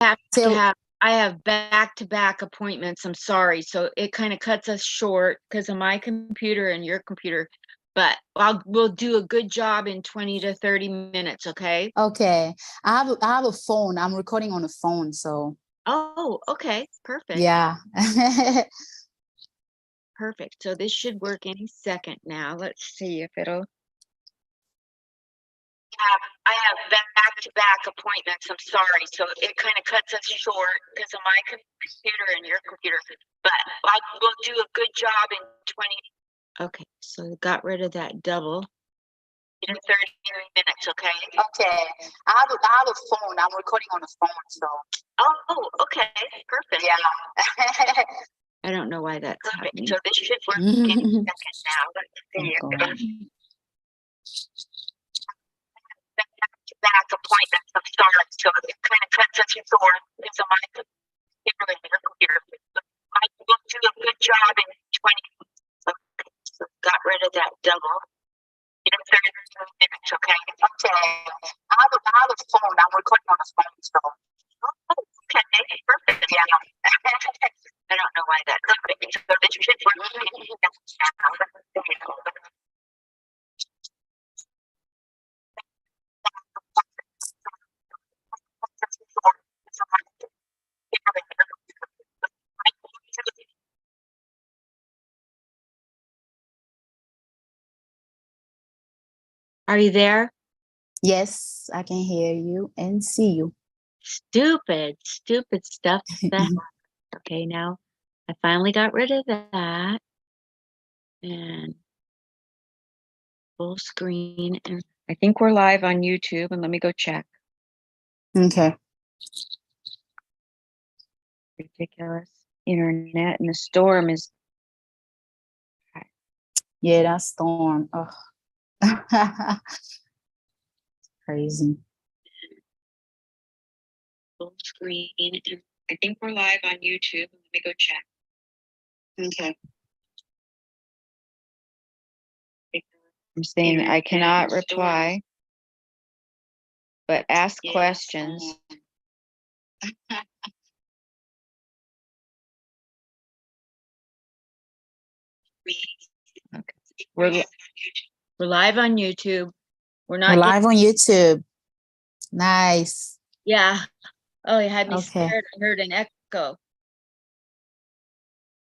have to Till have I have back-to-back appointments. I'm sorry. So it kind of cuts us short because of my computer and your computer. But we'll do a good job in 20 to 30 minutes, okay? okay. I have a phone. I'm recording on a phone, so Oh, okay. Perfect. yeah. Perfect. So this should work any second now. Let's see if it'll I have back-to-back appointments. I'm sorry. So it kind of cuts us short because of my computer and your computer. But we'll do a good job in 20. Okay, so got rid of that double. In 30 minutes, okay? Okay. I have a phone. I'm recording on a phone, so Oh, okay. Perfect. yeah. I don't know why that's Perfect. happening. So this should work any second now. Let's see if Oh, it'll back appointments. I'm sorry. So it kind of cuts us short because of my computer and your computer. I will do a good job in 20. Okay. So got rid of that double. In 30 minutes, okay? Okay. I have a phone. I'm recording on a phone, so. Oh, okay. Perfect. Yeah. I don't know why that's happening. So this should work any second now. are you there? Yes, I can hear you and see you. Stupid stuff. Okay, now I finally got rid of that. And full screen. And I think we're live on YouTube. And let me go check. Okay. Ridiculous internet, and the storm is. Yeah, that storm. Oh. Crazy. Full screen. And I think we're live on YouTube. Let me go check. Okay. I'm saying I cannot reply, but ask questions. Okay. We're live on YouTube. We're We're live on YouTube. Nice. Yeah. Oh, you had me Okay. scared. I heard an echo.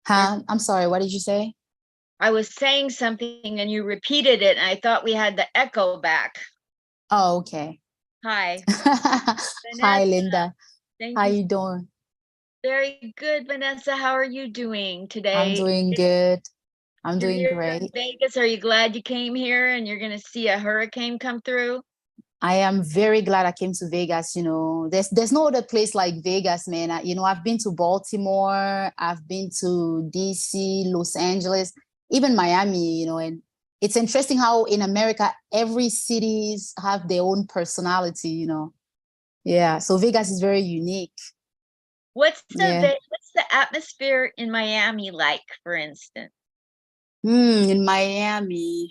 Huh? I'm sorry. What did you say? I was saying something and you repeated it, and I thought we had the echo back. Oh, okay. Hi. Hi, Linda. Thank How you. you doing? Very good, Vanessa. How are you doing today? I'm doing good. I'm You're doing here great. in Vegas. Are you glad you came here and you're going to see a hurricane come through? I am very glad I came to Vegas. There's no other place like Vegas, man. I've been to Baltimore, I've been to DC, Los Angeles, even Miami, and it's interesting how in America, every cities have their own personality. Yeah. So Vegas is very unique. What's Yeah. the atmosphere in Miami like, for instance? In Miami,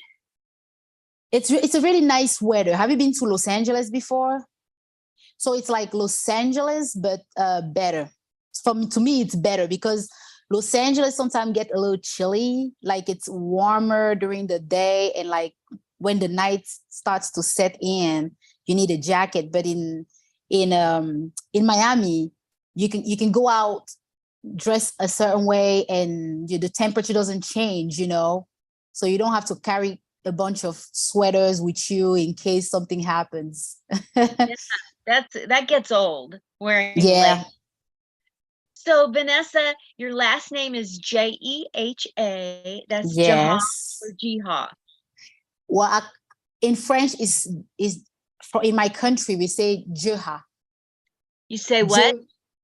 it's a really nice weather. Have you been to Los Angeles before? So it's like Los Angeles, but better. To me, it's better because Los Angeles sometimes get a little chilly. Like it's warmer during the day, and like when the night starts to set in, you need a jacket. But in Miami, you can go out dress a certain way, and the temperature doesn't change. So you don't have to carry a bunch of sweaters with you in case something happens. Yeah, that gets old wearing Yeah. So Vanessa, your last name is Jeha. That's Jeha Yes. or Jeha? Well, in French in my country we say Jeha. You say what?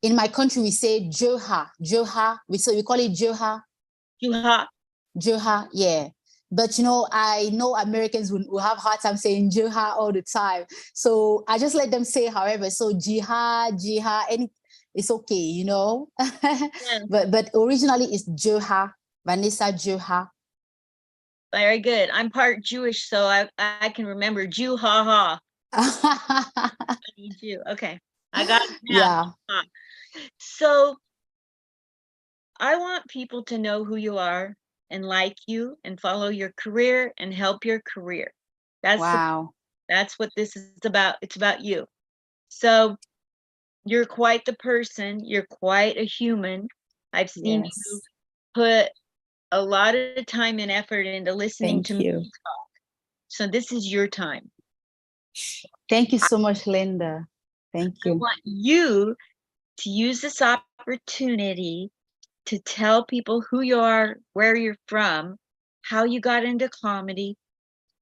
In my country we say Jeha. Jeha. We call it Jeha. Jeha. Jeha. Yeah. But I know Americans will have hard time saying Jeha all the time. So I just let them say however. So Jeha, and it's okay, Yeah. But originally it's Jeha, Vanessa Jeha. Very good. I'm part Jewish, so I can remember Jew ha ha. I need you. Okay. I got it now. Yeah. So I want people to know who you are and like you and follow your career and help your career. Wow. That's what this is about. It's about you. So you're quite the person. You're quite a human. I've seen you Yes. put a lot of time and effort into listening to Thank me you. talk. So this is your time. Thank you so much, Linda. Thank I you. want you to use this opportunity to tell people who you are, where you're from, how you got into comedy,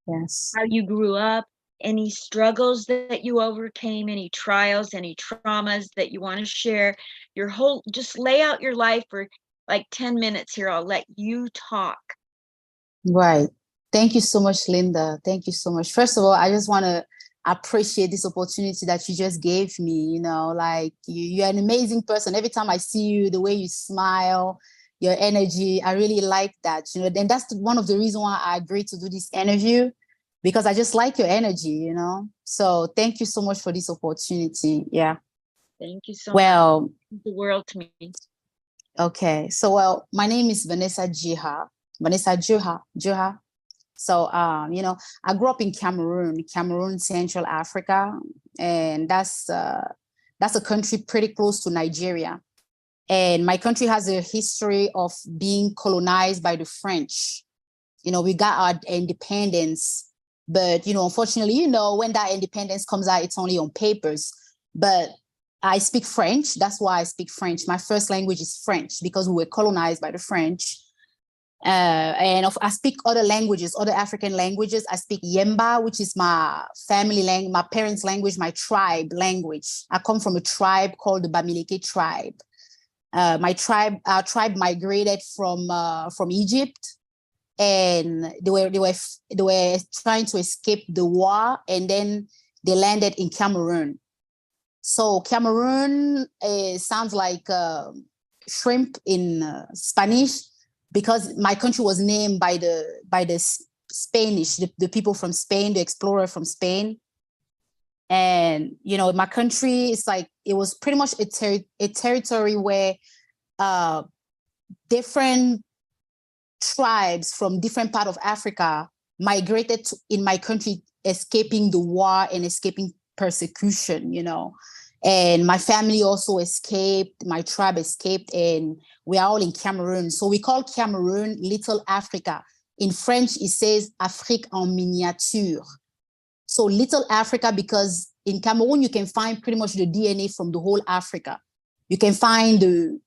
Yes. how you grew up, any struggles that you overcame, any trials, any traumas that you want to share, your whole, just lay out your life for like 10 minutes here. I'll let you talk. Right. Thank you so much, Linda. Thank you so much. First of all, I just want to appreciate this opportunity that you just gave me. Like you're an amazing person. Every time I see you, the way you smile, your energy, I really like that. And that's one of the reasons why I agreed to do this interview, because I just like your energy. So thank you so much for this opportunity. Yeah. Thank you so much. Well, The world to me. okay. So, my name is Vanessa Jeha. Vanessa Jeha. So, I grew up in Cameroon, Central Africa, and that's a country pretty close to Nigeria. And my country has a history of being colonized by the French. We got our independence, but unfortunately, when that independence comes out, it's only on papers. But I speak French. That's why I speak French. My first language is French because we were colonized by the French. I speak other languages, other African languages. I speak Yemba, which is my family language, my parents' language, my tribe language. I come from a tribe called the Bamileke tribe. Our tribe migrated from Egypt, and they were trying to escape the war, and then they landed in Cameroon. So Cameroon sounds like shrimp in Spanish, because my country was named by the Spanish, the people from Spain, the explorer from Spain. And my country is like, it was pretty much a territory where different tribes from different part of Africa migrated in my country, escaping the war and escaping persecution. And my family also escaped, my tribe escaped, and we are all in Cameroon. So we call Cameroon Little Africa. In French, it says Afrique en miniature. So Little Africa, because in Cameroon, you can find pretty much the DNA from the whole Africa. You can find the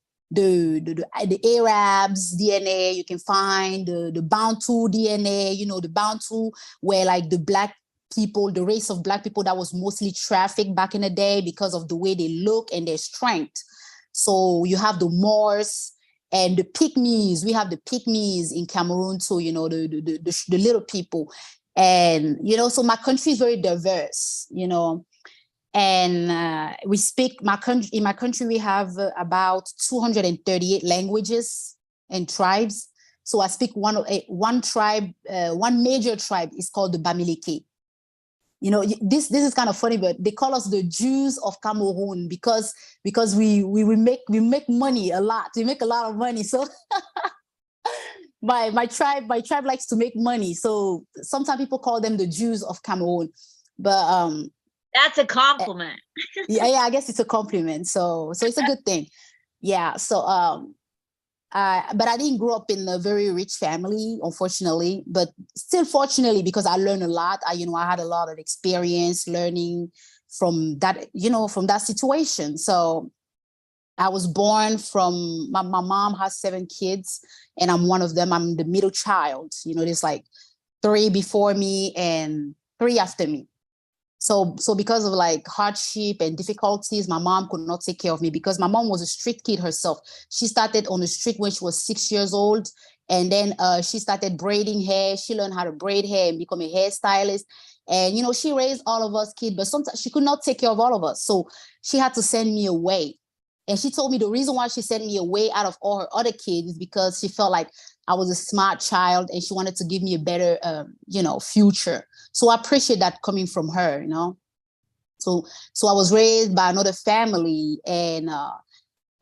Arabs DNA, you can find the Bantu DNA, the Bantu were like the black people, the race of black people that was mostly trafficked back in the day because of the way they look and their strength. So you have the Moors and the Pygmies. We have the Pygmies in Cameroon too, the little people. And, so my country is very diverse, and in my country, we have about 238 languages and tribes. So I speak one tribe, one major tribe is called the Bamileke. This is kind of funny, but they call us the Jews of Cameroon because we make money a lot. We make a lot of money. So my tribe likes to make money. So sometimes people call them the Jews of Cameroon. But that's a compliment. yeah, I guess it's a compliment. So it's a good thing. Yeah. So but I didn't grow up in a very rich family, unfortunately, but still fortunately, because I learned a lot. I had a lot of experience learning from that, from that situation. So I was born from, my mom has 7 kids and I'm one of them. I'm the middle child. There's like 3 before me and 3 after me. So because of like hardship and difficulties, my mom could not take care of me because my mom was a street kid herself. She started on the street when she was 6 years old. And then she started braiding hair. She learned how to braid hair and become a hairstylist. And, she raised all of us kids, but sometimes she could not take care of all of us. So she had to send me away. And she told me the reason why she sent me away out of all her other kids is because she felt like I was a smart child and she wanted to give me a better, future. So I appreciate that coming from her. So I was raised by another family, and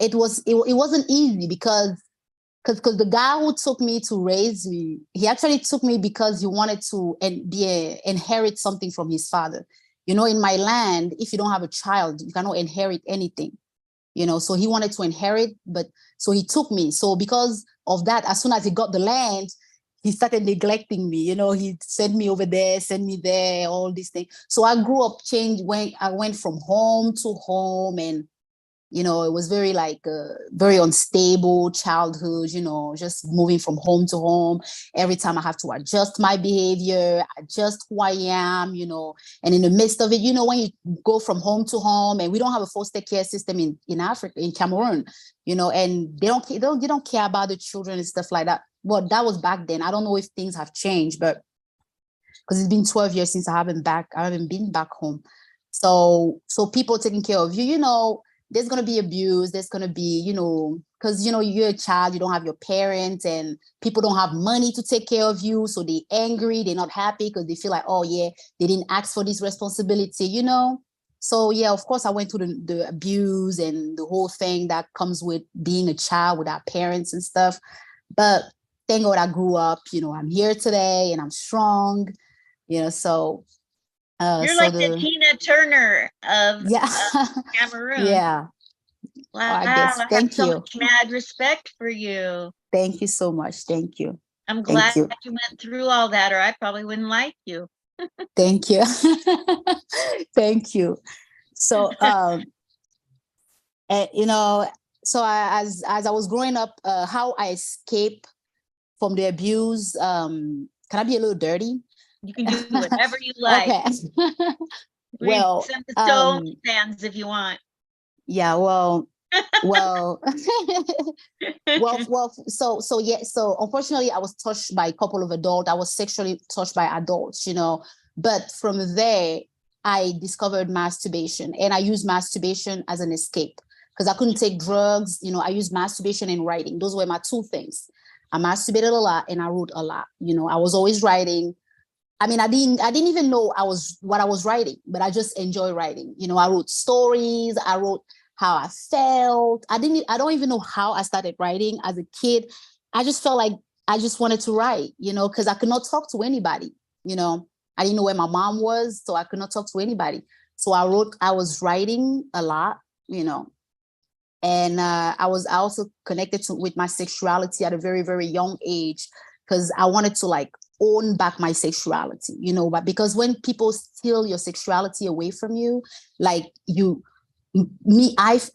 it wasn't easy because the guy who took me to raise me, he actually took me because he wanted to inherit something from his father. In my land, if you don't have a child, you cannot inherit anything. So he wanted to inherit, but so he took me. So because of that, as soon as he got the land, he started neglecting me. He sent me over there, sent me there, all these things. So I grew up changed when I went from home to home, and it was very like very unstable childhood, just moving from home to home. Every time I have to adjust my behavior, adjust who I am, and in the midst of it, when you go from home to home, and we don't have a foster care system in Africa, in Cameroon, and they don't care about the children and stuff like that. Well, that was back then. I don't know if things have changed, but because it's been 12 years since I haven't been back home. So people taking care of you, there's going to be abuse. There's going to be, because, you're a child, you don't have your parents, and people don't have money to take care of you. So they're angry. They're not happy because they feel like, oh, yeah, they didn't ask for this responsibility, So, yeah, of course, I went through the abuse and the whole thing that comes with being a child with our parents and stuff. But thank God I grew up, I'm here today and I'm strong, so. You're So like the Tina Turner of yeah, Cameroon. yeah. Wow, I guess. I have Thank so you. much mad respect for you. Thank you so much. Thank you. I'm Thank glad you. you went through all that, or I probably wouldn't like you. Thank you. Thank you. So, and, so as I was growing up, how I escaped from the abuse, can I be a little dirty? You can do whatever you like. Okay. Well, send the stone fans if you want. Yeah, well, well, so yeah, so unfortunately I was touched by a couple of adults. I was sexually touched by adults, but from there I discovered masturbation, and I used masturbation as an escape because I couldn't take drugs. I used masturbation and writing. Those were my two things. I masturbated a lot and I wrote a lot. I was always writing. I mean, I didn't even know what I was writing, but I just enjoy writing. I wrote stories. I wrote how I felt. I don't even know how I started writing as a kid. I just felt like I just wanted to write, because I could not talk to anybody. I didn't know where my mom was, so I could not talk to anybody. So I was writing a lot, and I was also connected with my sexuality at a very, very young age, because I wanted to like own back my sexuality, but because when people steal your sexuality away from you, like I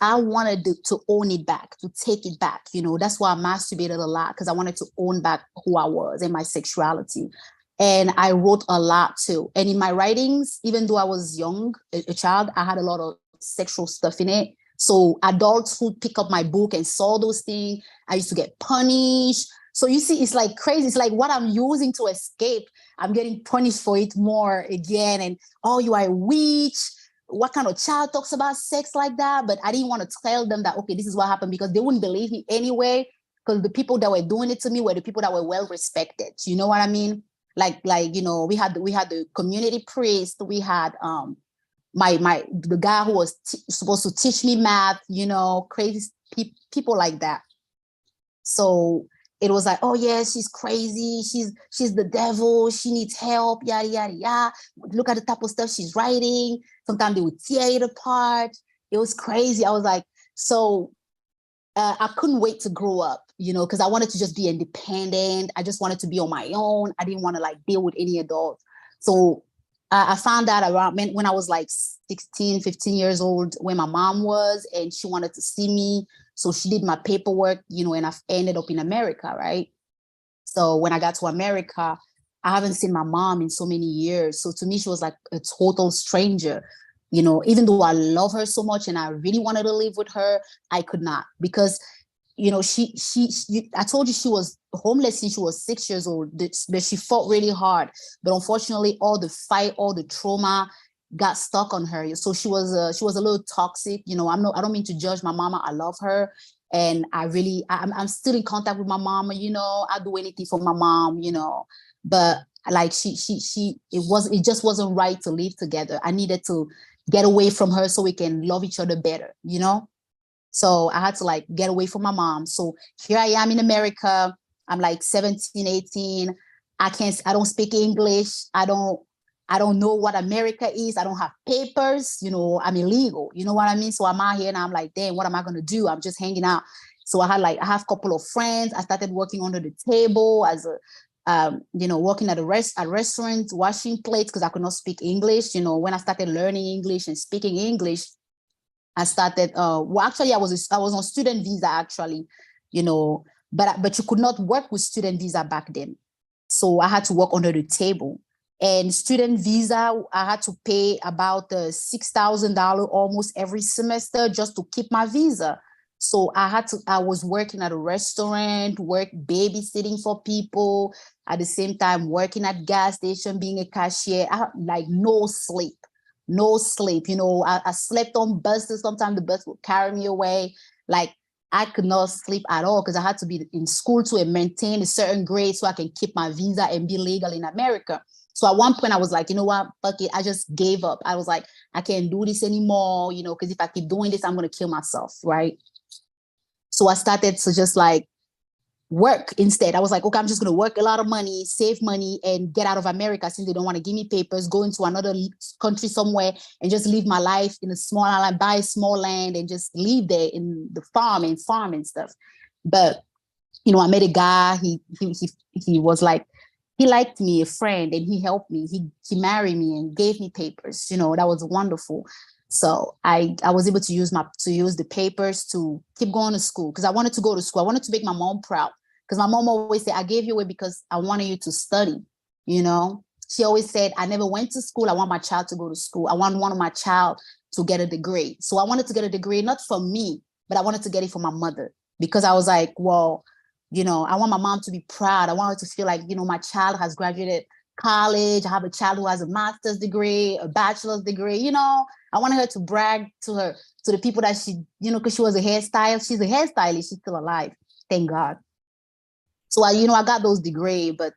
wanted to own it back, to take it back. That's why I masturbated a lot, because I wanted to own back who I was and my sexuality. And I wrote a lot too. And in my writings, even though I was young, a child, I had a lot of sexual stuff in it. So adults who pick up my book and saw those things, I used to get punished. So you see, it's like crazy. It's like what I'm using to escape, I'm getting punished for it more again. And, oh, you are a witch. What kind of child talks about sex like that? But I didn't want to tell them that, okay, this is what happened, because they wouldn't believe me anyway, because the people that were doing it to me were the people that were well respected. You know what I mean? Like we had the community priest. We had the guy who was supposed to teach me math, crazy people like that. So it was like, oh yeah, she's crazy. She's the devil. She needs help. Yada, yada, yada. Look at the type of stuff she's writing. Sometimes they would tear it apart. It was crazy. I was like, so I couldn't wait to grow up, because I wanted to just be independent. I just wanted to be on my own. I didn't want to like deal with any adult. So I found out around when I was like 16, 15 years old, where my mom was, and she wanted to see me. So she did my paperwork, and I've ended up in America, right? So when I got to America, I haven't seen my mom in so many years. So to me, she was like a total stranger. Even though I love her so much and I really wanted to live with her, I could not, because I told you she was homeless since she was 6 years old, but she fought really hard. But unfortunately, all the fight, all the trauma got stuck on her. So she was a little toxic. I don't mean to judge my mama. I love her. And I'm still in contact with my mama, I'll do anything for my mom, but like it just wasn't right to live together. I needed to get away from her so we can love each other better, you know? So I had to like get away from my mom. So here I am in America. I'm like 17, 18. I don't speak English. I don't know what America is. I don't have papers, you know, I'm illegal. You know what I mean? So I'm out here and I'm like, damn, what am I gonna do? I'm just hanging out. So I have a couple of friends. I started working under the table as a you know, working at a restaurant, washing plates because I could not speak English. You know, when I started learning English and speaking English, I started. Well, actually, I was on student visa actually, you know, but you could not work with student visa back then, so I had to work under the table. And student visa, I had to pay about $6,000 almost every semester just to keep my visa. So I was working at a restaurant, babysitting for people, at the same time working at gas station, being a cashier. I had like no sleep, no sleep. You know, I slept on buses. Sometimes the bus would carry me away. Like I could not sleep at all because I had to be in school to maintain a certain grade so I can keep my visa and be legal in America. So at one point I was like, you know what, fuck it. I just gave up. I was like, I can't do this anymore, you know, because if I keep doing this, I'm going to kill myself, right? So I started to just like work instead. I was like, okay, I'm just going to work a lot of money, save money, and get out of America since they don't want to give me papers, go into another country somewhere and just live my life in a small island, buy a small land and just live there in the farm and stuff. But, you know, I met a guy, he was like, he liked me, a friend, and he helped me. He married me and gave me papers. You know, that was wonderful. So I was able to use the papers to keep going to school because I wanted to go to school. I wanted to make my mom proud because my mom always said, I gave you away because I wanted you to study. You know, she always said, I never went to school. I want my child to go to school. I want one of my child to get a degree. So I wanted to get a degree, not for me, but I wanted to get it for my mother because I was like, well, you know, I want my mom to be proud. I want her to feel like, you know, my child has graduated college. I have a child who has a master's degree, a bachelor's degree. You know, I wanted her to brag to the people that she, you know, because she was a hairstylist. She's a hairstylist. She's still alive. Thank God. So I got those degrees, but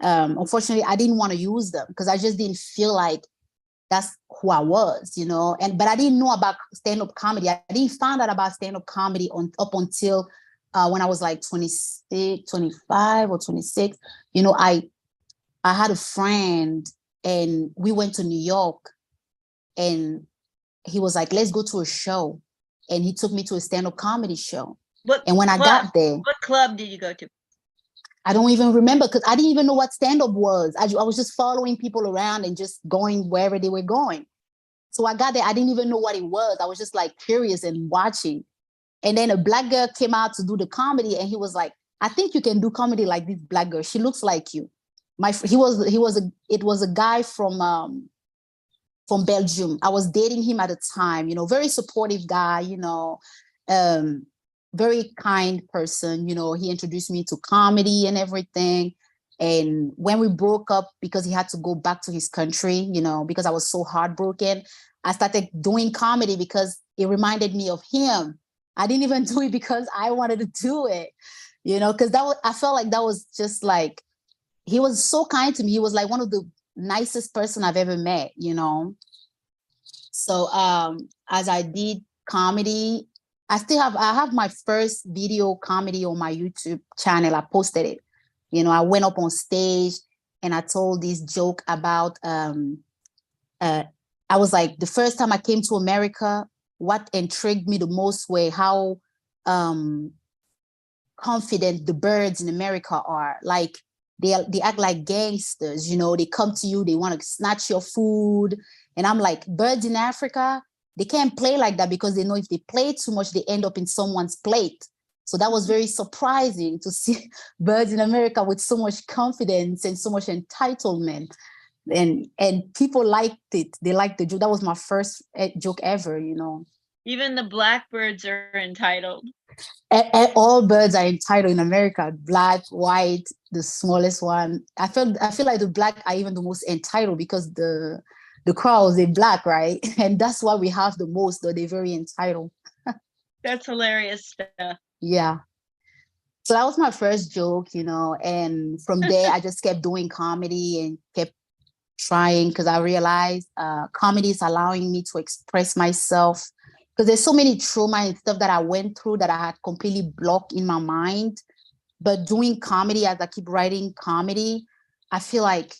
unfortunately, I didn't want to use them because I just didn't feel like that's who I was, you know. But I didn't know about stand-up comedy. I didn't find out about stand-up comedy up until when I was like 26, 25 or 26. You know, I had a friend and we went to New York and he was like, let's go to a show. And he took me to a stand-up comedy show. And when I got there, what club did you go to? I don't even remember because I didn't even know what stand-up was. I was just following people around and just going wherever they were going. So I got there, I didn't even know what it was. I was just like curious and watching. And then a black girl came out to do the comedy and he was like, I think you can do comedy like this black girl. She looks like you. It was a guy from Belgium. I was dating him at the time, you know, very supportive guy, you know, very kind person. You know, he introduced me to comedy and everything. And when we broke up, because he had to go back to his country, you know, because I was so heartbroken, I started doing comedy because it reminded me of him. I didn't even do it because I wanted to do it, you know, because I felt like that was just like, he was so kind to me. He was like one of the nicest person I've ever met, you know. So as I did comedy, I have my first video comedy on my YouTube channel. I posted it. You know, I went up on stage and I told this joke about I was like, the first time I came to America, what intrigued me the most were how confident the birds in America are. Like they act like gangsters, you know, they come to you, they want to snatch your food. And I'm like, birds in Africa, they can't play like that because they know if they play too much, they end up in someone's plate. So that was very surprising to see birds in America with so much confidence and so much entitlement. And people liked it. They liked the joke. That was my first joke ever, you know. Even the blackbirds are entitled. All birds are entitled in America, black, white, the smallest one. I feel like the black are even the most entitled because the crows, they're black, right? And that's why we have the most, though they're very entitled. That's hilarious stuff. Yeah. So that was my first joke, you know, and from there I just kept doing comedy and kept trying, because I realized comedy is allowing me to express myself, because there's so many trauma and stuff that I went through that I had completely blocked in my mind. But doing comedy, as I keep writing comedy, I feel like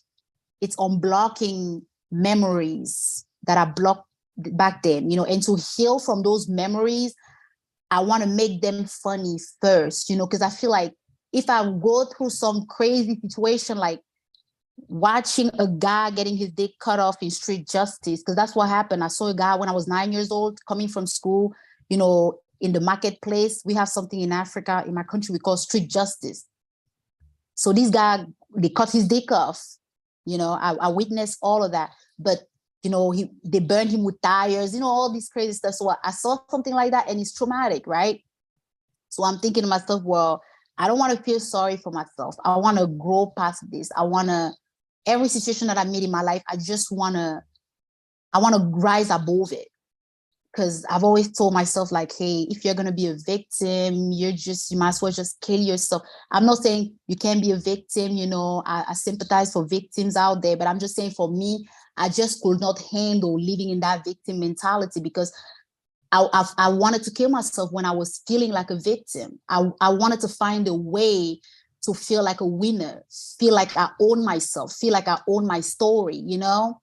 it's unblocking memories that I blocked back then, you know, and to heal from those memories, I want to make them funny first, you know, because I feel like if I go through some crazy situation, like watching a guy getting his dick cut off in street justice, because that's what happened. I saw a guy when I was 9 years old coming from school, you know, in the marketplace. We have something in Africa, in my country, we call street justice. So this guy, they cut his dick off. You know, I witnessed all of that. But, you know, they burned him with tires, you know, all this crazy stuff. So I saw something like that and it's traumatic, right? So I'm thinking to myself, well, I don't want to feel sorry for myself. I want to grow past this. I want to, every situation that I meet in my life, I want to rise above it. Because I've always told myself, like, hey, if you're going to be a victim, you might as well just kill yourself. I'm not saying you can't be a victim, you know, I sympathize for victims out there, but I'm just saying for me, I just could not handle living in that victim mentality, because I wanted to kill myself when I was feeling like a victim. I wanted to find a way to feel like a winner, feel like I own myself, feel like I own my story, you know?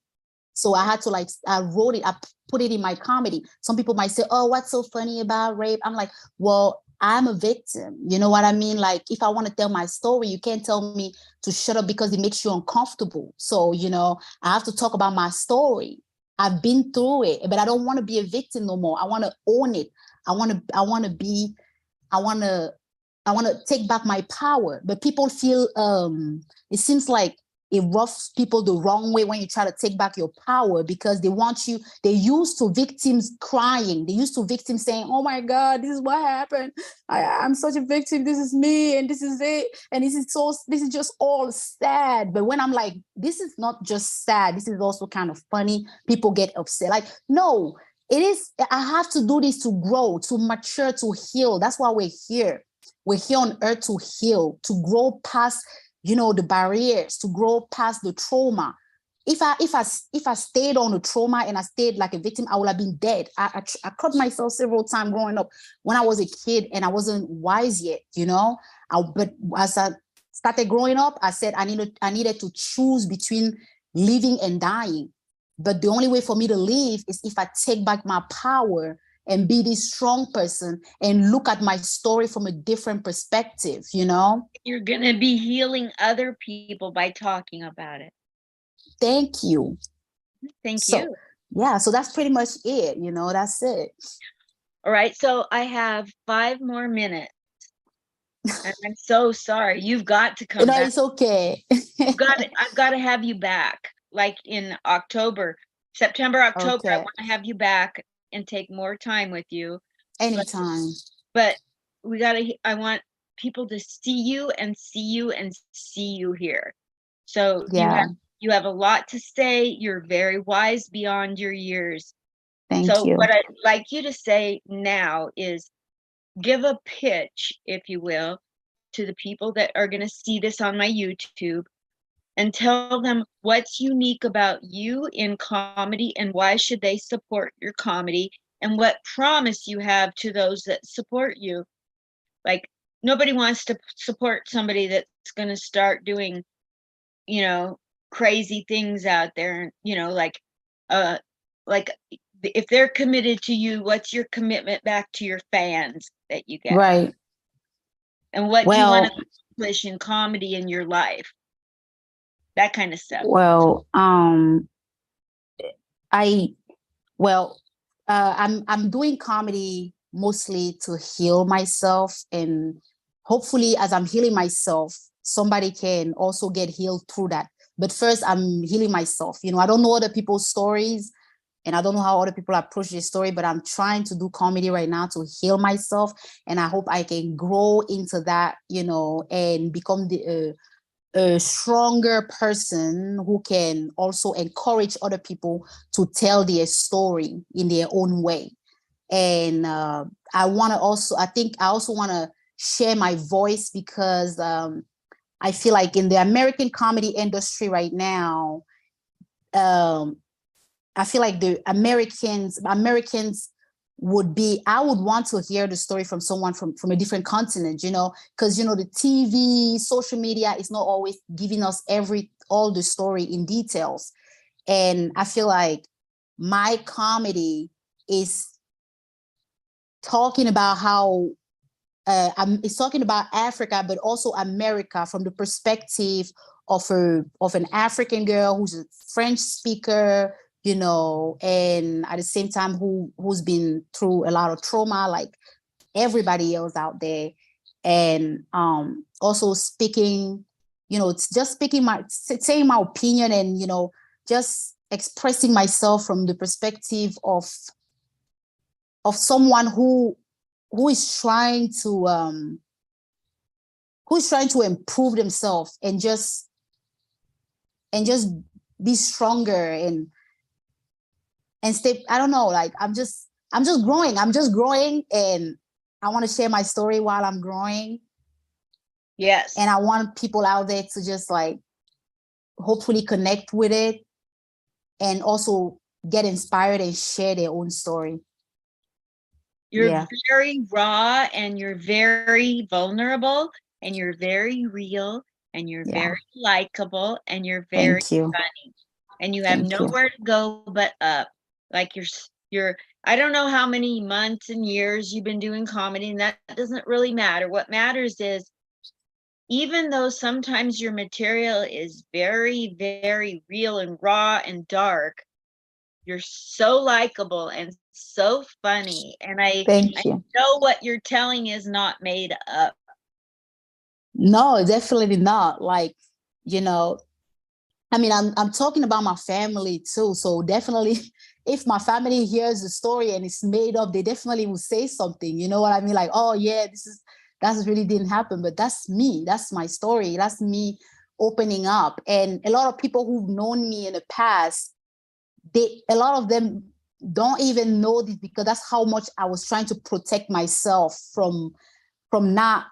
So I had to, like, I wrote it, I put it in my comedy. Some people might say, oh, what's so funny about rape? I'm like, well, I'm a victim. You know what I mean? Like, if I want to tell my story, you can't tell me to shut up because it makes you uncomfortable. So, you know, I have to talk about my story. I've been through it, but I don't want to be a victim no more. I want to own it. I want to take back my power. But people feel, it seems like it roughs people the wrong way when you try to take back your power, because they're used to victims crying. They're used to victims saying, oh my God, this is what happened. I'm such a victim. This is me. And this is it. And this is just all sad. But when I'm like, this is not just sad. This is also kind of funny. People get upset. Like, no, it is. I have to do this to grow, to mature, to heal. That's why we're here. We're here on earth to heal, to grow past, you know, the barriers, to grow past the trauma. If I stayed on the trauma and I stayed like a victim, I would have been dead. I cut myself several times growing up when I was a kid and I wasn't wise yet, you know. But as I started growing up, I said I needed to choose between living and dying. But the only way for me to live is if I take back my power and be this strong person and look at my story from a different perspective, you know? You're going to be healing other people by talking about it. Thank you. Thank you. Yeah, so that's pretty much it, you know, that's it. All right, so I have 5 more minutes. And I'm so sorry. You've got to come back. It's okay. I've got to have you back, like in September, October. Okay. I want to have you back and take more time with you. Anytime. But I want people to see you and see you and see you here. So yeah, you have a lot to say. You're very wise beyond your years. Thank so you. What I'd like you to say now is give a pitch, if you will, to the people that are going to see this on my YouTube, and tell them what's unique about you in comedy and why should they support your comedy, and what promise you have to those that support you. Like, nobody wants to support somebody that's going to start doing, you know, crazy things out there, you know, like if they're committed to you, what's your commitment back to your fans that you get? Right. And what do you want to accomplish in comedy in your life? That kind of stuff. Well, I'm doing comedy mostly to heal myself, and hopefully as I'm healing myself, somebody can also get healed through that. But first, I'm healing myself. You know, I don't know other people's stories, and I don't know how other people approach this story, but I'm trying to do comedy right now to heal myself. And I hope I can grow into that, you know, and become a stronger person who can also encourage other people to tell their story in their own way. And I think I also want to share my voice, because I feel like in the American comedy industry right now, I feel like the Americans would be, I would want to hear the story from someone from a different continent, because the TV, social media is not always giving us all the story in details. And I feel like my comedy is talking about how it's talking about Africa, but also America from the perspective of an African girl who's a French speaker, and at the same time who's been through a lot of trauma, like everybody else out there, and also speaking, it's just saying my opinion, and just expressing myself from the perspective of someone who is trying to improve themselves and just be stronger and stay. I don't know, like I'm just growing, and I want to share my story while I'm growing. Yes. And I want people out there to just like hopefully connect with it and also get inspired and share their own story. You're very raw, and you're very vulnerable, and you're very real, and you're very likable, and you're very funny, and you have nowhere to go but up. Like you're I don't know how many months and years you've been doing comedy, and that doesn't really matter. What matters is, even though sometimes your material is very, very real and raw and dark, you're so likable and so funny. And I know what you're telling is not made up. No, definitely not. Like, I mean, I'm talking about my family too. So definitely, if my family hears the story and it's made up, they definitely will say something. You know what I mean? Like, oh yeah, that really didn't happen, but that's me. That's my story. That's me opening up. And a lot of people who've known me in the past, a lot of them don't even know this, because that's how much I was trying to protect myself from not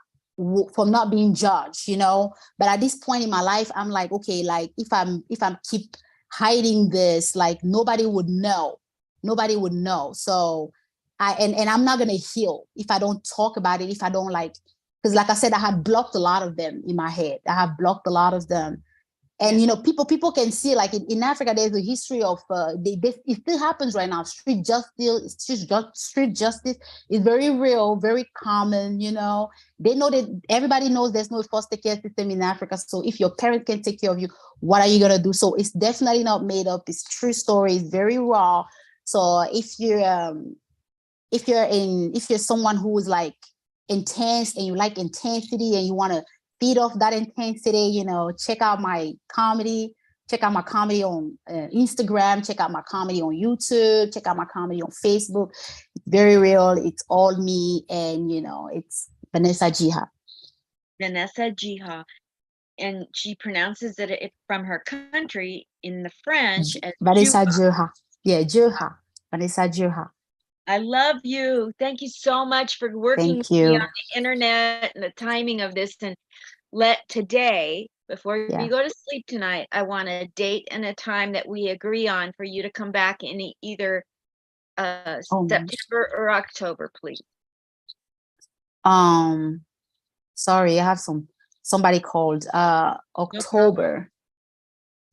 being judged, But at this point in my life, I'm like, okay, like if I'm keep hiding this, like nobody would know. So and I'm not gonna heal if I don't talk about it, if I don't because like I said, I had blocked a lot of them in my head. I have blocked a lot of them. And people can see, like in Africa, there's a history of it still happens right now. Street justice is very real, very common. They know that everybody knows there's no foster care system in Africa. So if your parent can take care of you, what are you gonna do? So it's definitely not made up. It's true story. It's very raw. So if you're someone who is like intense and you like intensity and you want to feed off that intensity, check out my comedy. Check out my comedy on Instagram. Check out my comedy on YouTube. Check out my comedy on Facebook. It's very real. It's all me. And, it's Vanessa Jeha. Vanessa Jeha. And she pronounces it from her country in the French as Vanessa Jeha. Yeah, Jeha. Vanessa Jeha. I love you. Thank you so much for working with me on the internet and the timing of this. And today, before you go to sleep tonight, I want a date and a time that we agree on for you to come back in either September or October, please. Sorry, I have somebody called October.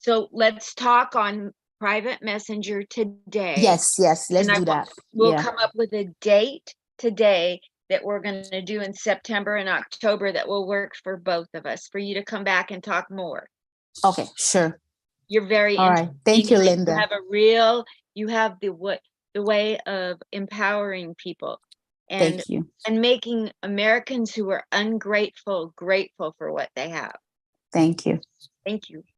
So let's talk on private messenger today. Yes, let's do that. We'll come up with a date today that we're going to do in September and October that will work for both of us, for you to come back and talk more. Okay, sure. You're very all right. Thank you, Linda. You have the way of empowering people and thank you. And making Americans who are ungrateful grateful for what they have. Thank you. Thank you.